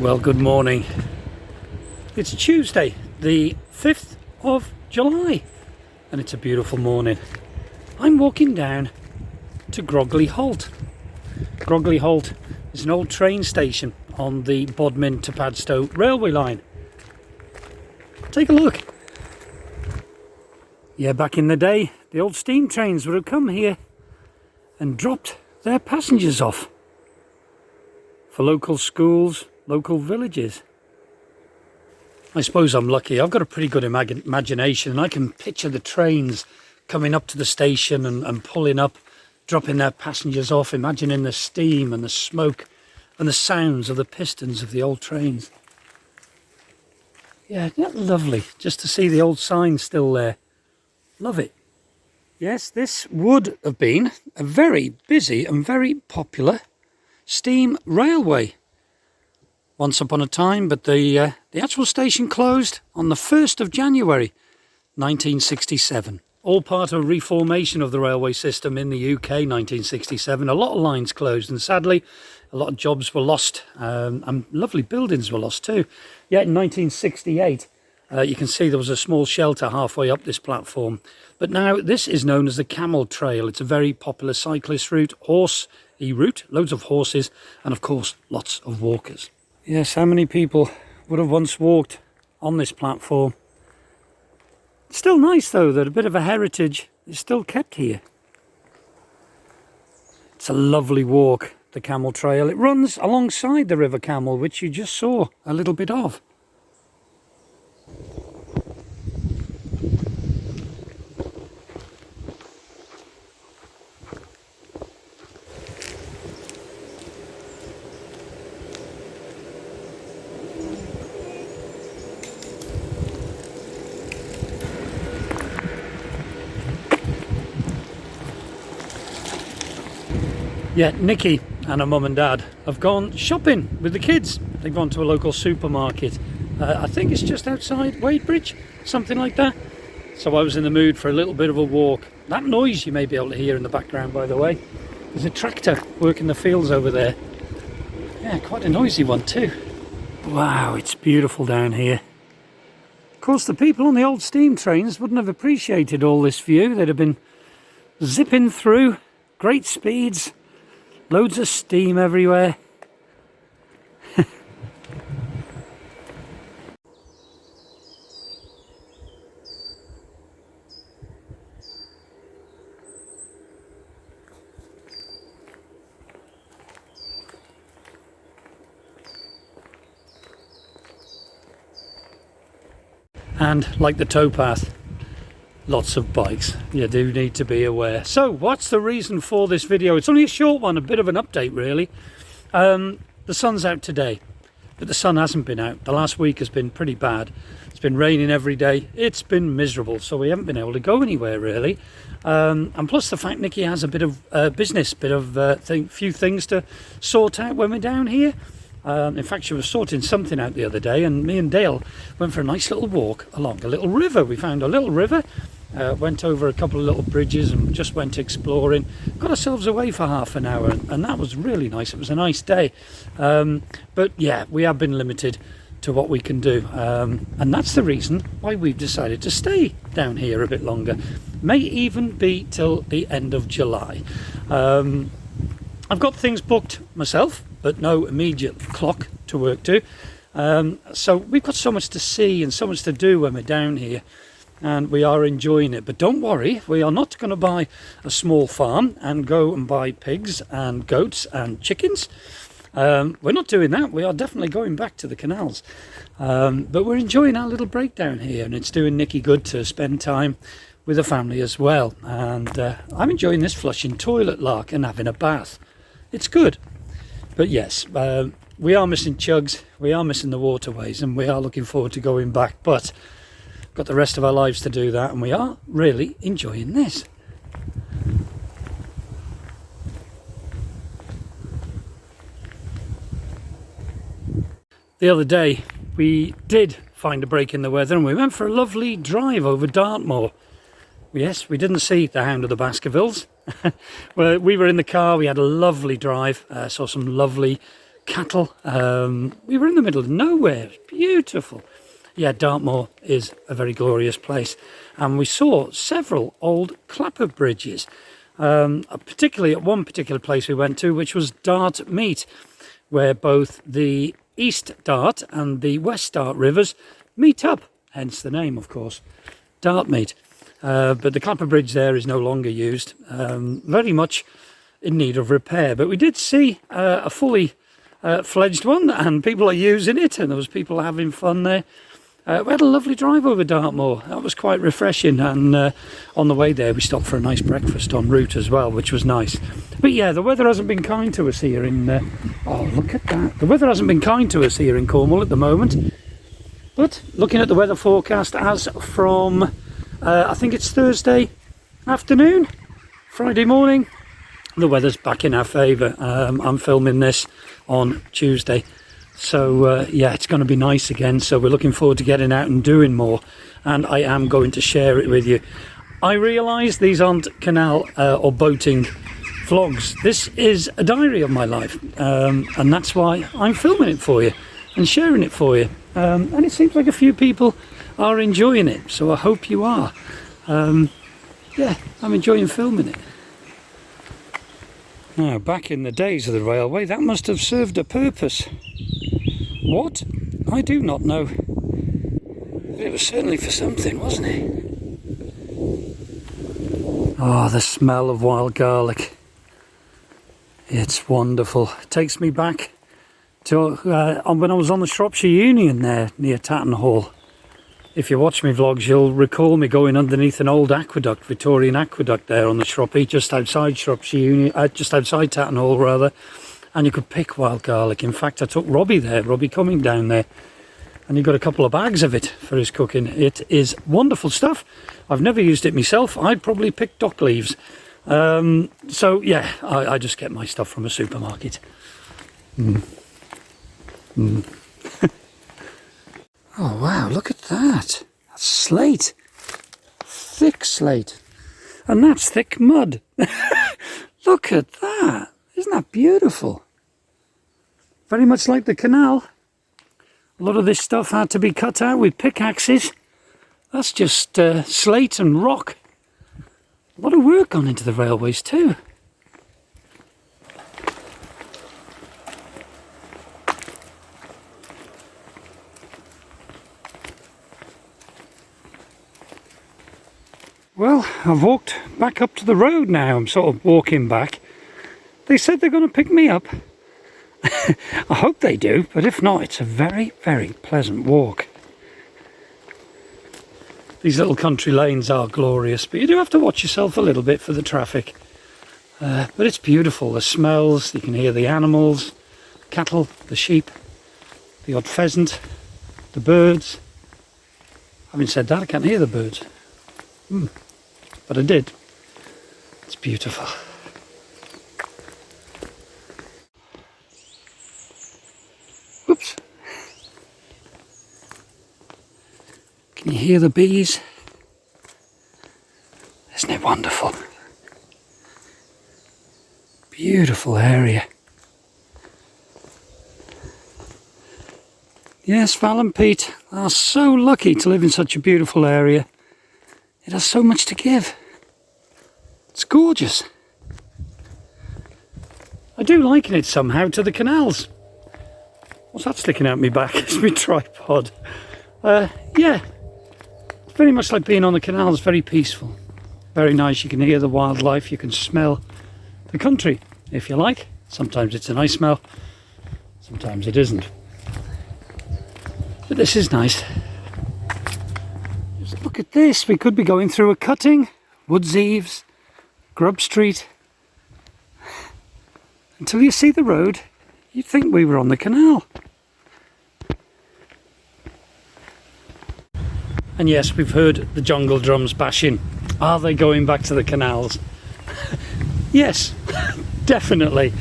Well, good morning. It's Tuesday, the 5th of July, and it's a beautiful morning. I'm walking down to Grogley Holt. Grogley Holt is an old train station on the Bodmin to Padstow railway line. Take a look. Yeah, back in the day, the old steam trains would have come here and dropped their passengers off for local schools, local villages. I suppose I'm lucky. I've got a pretty good imagination, and I can picture the trains coming up to the station and pulling up, dropping their passengers off, imagining the steam and the smoke and the sounds of the pistons of the old trains. Yeah, isn't that lovely? Just to see the old sign still there. Love it. Yes, this would have been a very busy and very popular steam railway once upon a time, but the actual station closed on the 1st of January 1967. All part of reformation of the railway system in the UK, 1967. A lot of lines closed, and sadly a lot of jobs were lost, and lovely buildings were lost too. Yet in 1968 you can see there was a small shelter halfway up this platform, but now this is known as the Camel Trail. It's a very popular cyclist route, horsey route, loads of horses, and of course lots of walkers. Yes, how many people would have once walked on this platform? It's still nice though that a bit of a heritage is still kept here. It's a lovely walk, the Camel Trail. It runs alongside the River Camel, which you just saw a little bit of. Yeah, Nikki and her mum and dad have gone shopping with the kids. They've gone to a local supermarket. I think it's just outside Wadebridge, something like that. So I was in the mood for a little bit of a walk. That noise you may be able to hear in the background, by the way. There's a tractor working the fields over there. Yeah, quite a noisy one too. Wow, it's beautiful down here. Of course, the people on the old steam trains wouldn't have appreciated all this view. They'd have been zipping through, great speeds. Loads of steam everywhere. And like the towpath, lots of bikes. You do need to be aware. So what's the reason for this video? It's only a short one, a bit of an update really. The sun's out today, but the sun hasn't been out. The last week has been pretty bad. It's been raining every day. It's been miserable, so we haven't been able to go anywhere really. And plus the fact Nikki has a bit of business, few things to sort out when we're down here. In fact, she was sorting something out the other day, and me and Dale went for a nice little walk along a little river. We found a little river, went over a couple of little bridges and just went exploring. Got ourselves away for half an hour, and that was really nice. It was a nice day. But yeah, we have been limited to what we can do. And that's the reason why we've decided to stay down here a bit longer. May even be till the end of July. I've got things booked myself, but no immediate clock to work to. So we've got so much to see and so much to do when we're down here, and we are enjoying it. But don't worry, we are not going to buy a small farm and go and buy pigs and goats and chickens. We're not doing that. We are definitely going back to the canals. But we're enjoying our little break down here, and it's doing Nikki good to spend time with the family as well. And I'm enjoying this flushing toilet lark and having a bath. It's good. But yes, we are missing Chugs, we are missing the waterways, and we are looking forward to going back, but got the rest of our lives to do that, and we are really enjoying this. The other day we did find a break in the weather, and we went for a lovely drive over Dartmoor. Yes, we didn't see the Hound of the Baskervilles. Well, we were in the car, we had a lovely drive, saw some lovely cattle. We were in the middle of nowhere. It was beautiful. Yeah, Dartmoor is a very glorious place. And we saw several old clapper bridges, particularly at one particular place we went to, which was Dartmoor, where both the East Dart and the West Dart rivers meet up, hence the name, of course, Dartmoor. But the clapper bridge there is no longer used, very much in need of repair. But we did see a fully fledged one, and people are using it, and there was people having fun there. We had a lovely drive over Dartmoor. That was quite refreshing, and on the way there we stopped for a nice breakfast en route as well, which was nice. But yeah, the weather hasn't been kind to us here in oh, look at that. The weather hasn't been kind to us here in Cornwall at the moment. But looking at the weather forecast as from I think it's Thursday afternoon, Friday morning, the weather's back in our favour. I'm filming this on Tuesday, so yeah, it's going to be nice again. So we're looking forward to getting out and doing more, and I am going to share it with you. I realise these aren't canal or boating vlogs. This is a diary of my life, and that's why I'm filming it for you and sharing it for you. And it seems like a few people are enjoying it, so I hope you are. Yeah, I'm enjoying filming it. Now, back in the days of the railway, that must have served a purpose. What? I do not know. But it was certainly for something, wasn't it? Oh, the smell of wild garlic. It's wonderful. It takes me back to when I was on the Shropshire Union there near Tatton Hall. If you watch my vlogs, you'll recall me going underneath an old aqueduct, Victorian aqueduct there on the Shropshire, just outside Shropshire Union, just outside Tatton Hall rather, and you could pick wild garlic. In fact, I took Robbie there, Robbie Cumming down there, and he got a couple of bags of it for his cooking. It is wonderful stuff. I've never used it myself. I'd probably pick dock leaves. So yeah, I just get my stuff from a supermarket. Oh wow, look at that. That's slate. Thick slate. And that's thick mud. Look at that. Isn't that beautiful? Very much like the canal. A lot of this stuff had to be cut out with pickaxes. That's just slate and rock. A lot of work gone into the railways too. Well, I've walked back up to the road now. I'm sort of walking back. They said they're going to pick me up. I hope they do, but if not, it's a very, very pleasant walk. These little country lanes are glorious, but you do have to watch yourself a little bit for the traffic. But it's beautiful. The smells, you can hear the animals, cattle, the sheep, the odd pheasant, the birds. Having said that, I can't hear the birds. But I did. It's beautiful. Whoops. Can you hear the bees? Isn't it wonderful? Beautiful area. Yes, Val and Pete are so lucky to live in such a beautiful area. It has so much to give. It's gorgeous. I do liken it somehow to the canals. What's that sticking out my back? It's my tripod. Yeah, it's very much like being on the canals. Very peaceful, very nice. You can hear the wildlife, you can smell the country if you like. Sometimes it's a nice smell, sometimes it isn't. But this is nice. Just look at this. We could be going through a cutting, Woods Eaves, Grub Street. Until you see the road, you'd think we were on the canal. And yes, we've heard the jungle drums bashing. Are they going back to the canals? Yes, definitely.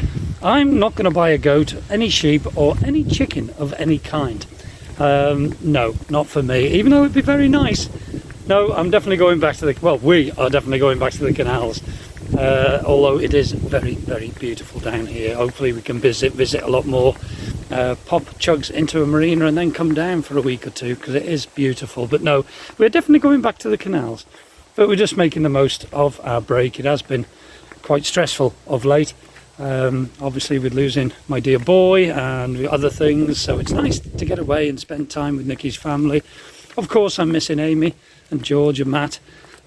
I'm not going to buy a goat, any sheep or any chicken of any kind. No, not for me, even though it'd be very nice. No, I'm definitely going back to the, well, we are definitely going back to the canals. although it is very, very beautiful down here. Hopefully we can visit a lot more, pop Chugs into a marina and then come down for a week or two, because it is beautiful. But no, we're definitely going back to the canals, but we're just making the most of our break. It has been quite stressful of late, obviously with losing my dear boy and other things, so it's nice to get away and spend time with Nikki's family. Of course I'm missing Amy and George and Matt,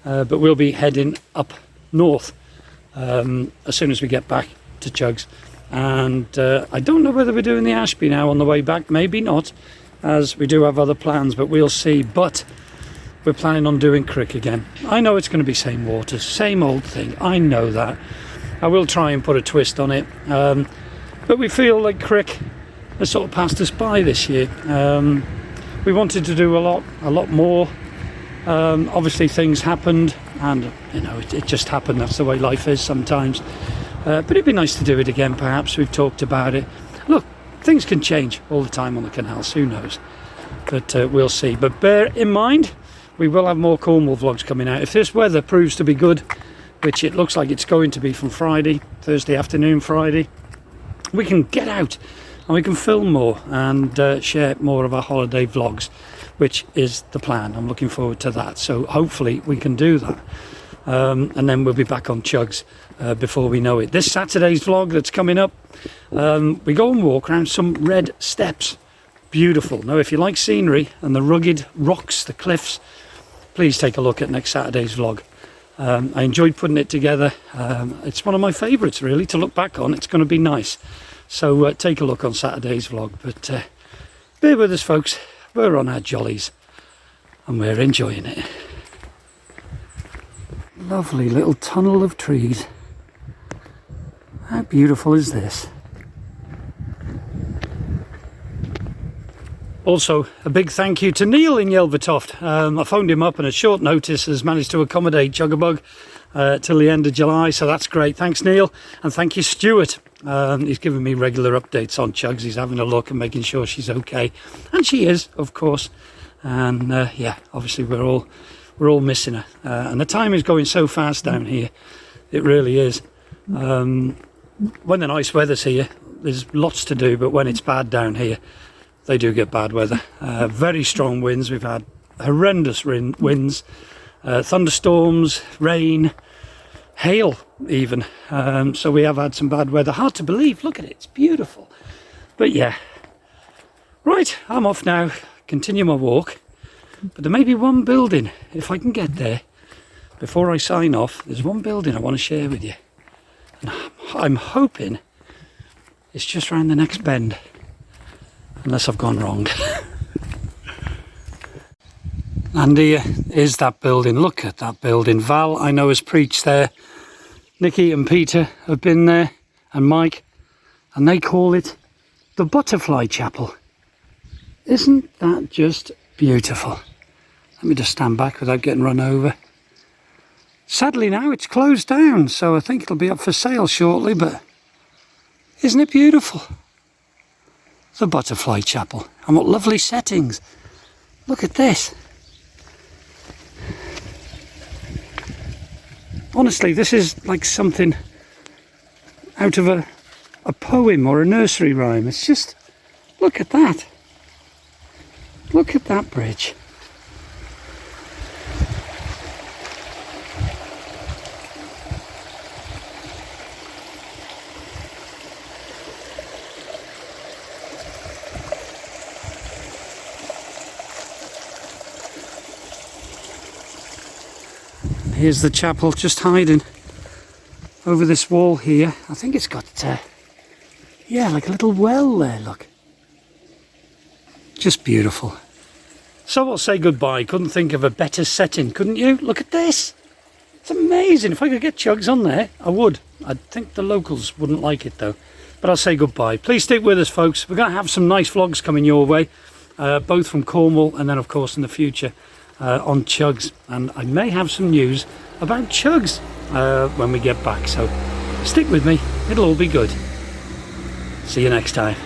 but we'll be heading up north as soon as we get back to Chugs. And I don't know whether we're doing the Ashby now on the way back, maybe not, as we do have other plans, but we'll see. But we're planning on doing Crick again. I know it's going to be same waters, same old thing, I know that. I will try and put a twist on it, but we feel like Crick has sort of passed us by this year. We wanted to do a lot more. Obviously things happened, and you know, it just happened. That's the way life is sometimes. But it'd be nice to do it again, perhaps. We've talked about it. Look, things can change all the time on the canals, who knows? But we'll see. But bear in mind, we will have more Cornwall vlogs coming out. If this weather proves to be good, which it looks like it's going to be from Thursday afternoon, Friday, we can get out and we can film more and share more of our holiday vlogs, which is the plan. I'm looking forward to that. So hopefully we can do that. And then we'll be back on Chugs before we know it. This Saturday's vlog that's coming up, we go and walk around some red steps. Beautiful. Now if you like scenery and the rugged rocks, the cliffs, please take a look at next Saturday's vlog. I enjoyed putting it together. It's one of my favourites really to look back on. It's going to be nice. So take a look on Saturday's vlog. But bear with us folks, we're on our jollies and we're enjoying it. Lovely little tunnel of trees. How beautiful is this? Also, a big thank you to Neil in Yelvertoft. I phoned him up and at short notice has managed to accommodate Chugabug till the end of July, so that's great. Thanks Neil, and thank you Stuart. He's giving me regular updates on Chugs. He's having a look and making sure she's okay, and she is, of course. And yeah, obviously we're all missing her, and the time is going so fast down here. It really is. When the nice weather's here, there's lots to do, but when it's bad down here, they do get bad weather. Very strong winds. We've had horrendous winds, thunderstorms, rain, hail even. So we have had some bad weather. Hard to believe. Look at it. It's beautiful. But yeah. Right, I'm off now. Continue my walk. But there may be one building, if I can get there, before I sign off. There's one building I want to share with you. And I'm hoping it's just around the next bend. Unless I've gone wrong. And here is that building. Look at that building. Val, I know, has preached there. Nikki and Peter have been there, and Mike, and they call it the Butterfly Chapel. Isn't that just beautiful? Let me just stand back without getting run over. Sadly now it's closed down, so I think it'll be up for sale shortly, but isn't it beautiful? The Butterfly Chapel, and what lovely settings. Look at this. Honestly, this is like something out of a poem or a nursery rhyme. It's just, look at that. Look at that bridge. Here's the chapel just hiding over this wall here. I think it's got, yeah, like a little well there, look. Just beautiful. So I'll say goodbye. Couldn't think of a better setting, couldn't you? Look at this. It's amazing. If I could get Chugs on there, I would. I think the locals wouldn't like it though. But I'll say goodbye. Please stick with us, folks. We're going to have some nice vlogs coming your way, both from Cornwall and then, of course, in the future. On Chugs, and I may have some news about Chugs when we get back, so stick with me, it'll all be good. See you next time.